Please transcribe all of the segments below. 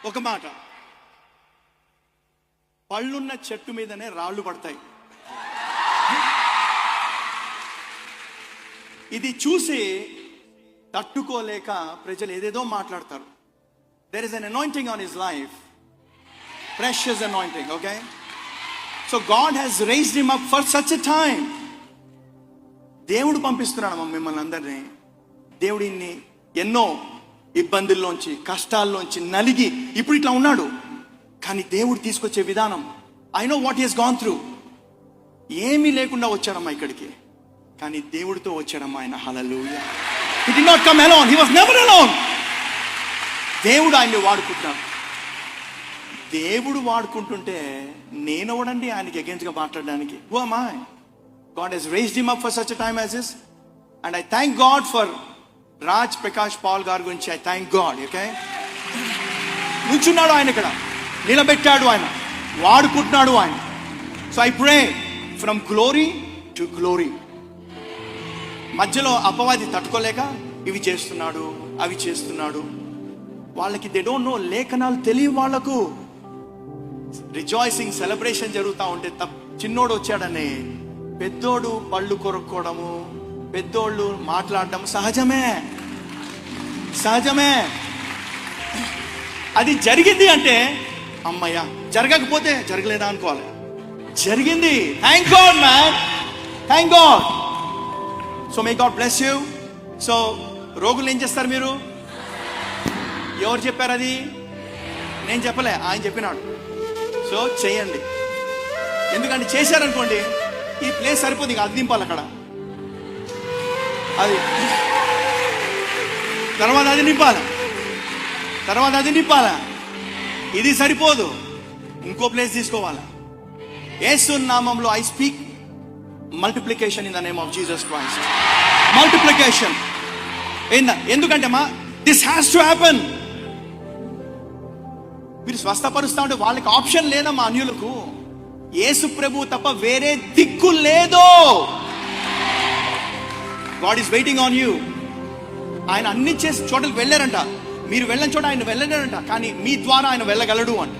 ఒక మాట, పళ్ళున్న చెట్టు మీదనే రాళ్ళు పడతాయి. ఇది చూసి తట్టుకోలేక ప్రజలు ఏదేదో మాట్లాడతారు. There is an anointing on his life, precious anointing, okay? So God has raised him up for such a time. దేవుడు పంపిస్తున్నాడు మిమ్మల్ని అందరినీ. దేవుడిని ఎన్నో ఇబ్బందుల్లోంచి, కష్టాల్లోంచి నలిగి ఇప్పుడు ఇట్లా ఉన్నాడు. కానీ దేవుడు తీసుకొచ్చే విధానం, I know what he has gone through. ఏమీ లేకుండా వచ్చాడమ్మా ఇక్కడికి, కానీ దేవుడితో వచ్చాడమ్మా ఆయన. హల్లెలూయా. He did not come alone. He was never alone. దేవుడు ఆయన్ని వాడుకుంటున్నాడు. దేవుడు వాడుకుంటుంటే నేనెవడండి ఆయనకి అగేన్స్ట్గా మాట్లాడడానికి? Who am I? God has raised him up for such a time as this. And I thank God for Raj Prakash Paul గారి గురించి. I thank God, okay? నుంచున్నాడు ఆయన ఇక్కడ, నిలబెట్టాడు ఆయన, వాడుకుంటున్నాడు ఆయన. So I pray from glory to glory. మధ్యలో అపవాది తట్టుకోలేక ఇవి చేస్తున్నాడు, అవి చేస్తున్నాడు. వాళ్ళకి దే డోంట్ నో, లేఖనాలు తెలియ వాళ్ళకు. రిజాయిసింగ్, సెలబ్రేషన్ జరుగుతూ ఉంటే చిన్నోడు వచ్చాడని పెద్దోడు పళ్ళు కొరుక్కోవడము, పెద్దోళ్ళు మాట్లాడడం సహజమే, సహజమే. అది జరిగింది అంటే అమ్మయ్య, జరగకపోతే జరగలేదా అనుకోవాలి. జరిగింది. Thank God man, thank God. So may God bless you. So రోగులు ఏం చేస్తారు మీరు? ఎవరు చెప్పారు అది? నేను చెప్పలే, ఆయన చెప్పినాడు. సో చేయండి. ఎందుకంటే చేశారనుకోండి ఈ ప్లేస్ సరిపోదు, ఇక అది దింపాలి అక్కడ, అది తర్వాత అది నింపాలి, తర్వాత అది నింపాలా, ఇది సరిపోదు, ఇంకో ప్లేస్ తీసుకోవాలా. యేసు నామములో I speak multiplication in the name of Jesus Christ. Multiplication ఎందుకంటే మా దిస్ హ్యాస్ టు హ్యాపెన్. మీరు స్వస్థపరుస్తా ఉంటే వాళ్ళకి ఆప్షన్ లేదమ్మా. అన్యులకు యేసు ప్రభు తప్ప వేరే దిక్కు లేదు. God is waiting on you. ఆయన అన్ని చేసి చోటలకు వెళ్ళారంట, మీరు వెళ్ళని చోట ఆయన వెళ్ళలేరంట, కానీ మీ ద్వారా ఆయన వెళ్ళగలడు అంట.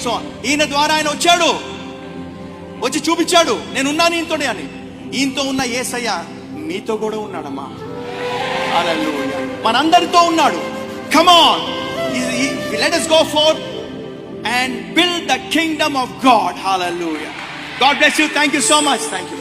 సో ఈయన ద్వారా ఆయన వచ్చాడు, వచ్చి చూపించాడు నేనున్నాను ఈయనతోనే అని. ఈయనతో ఉన్న యేసయ్య మీతో కూడా ఉన్నాడమ్మా. హల్లెలూయా. మనందరితో ఉన్నాడు. Come on, let us go forth and build the kingdom of God. Hallelujah. God bless you. Thank you so much. Thank you.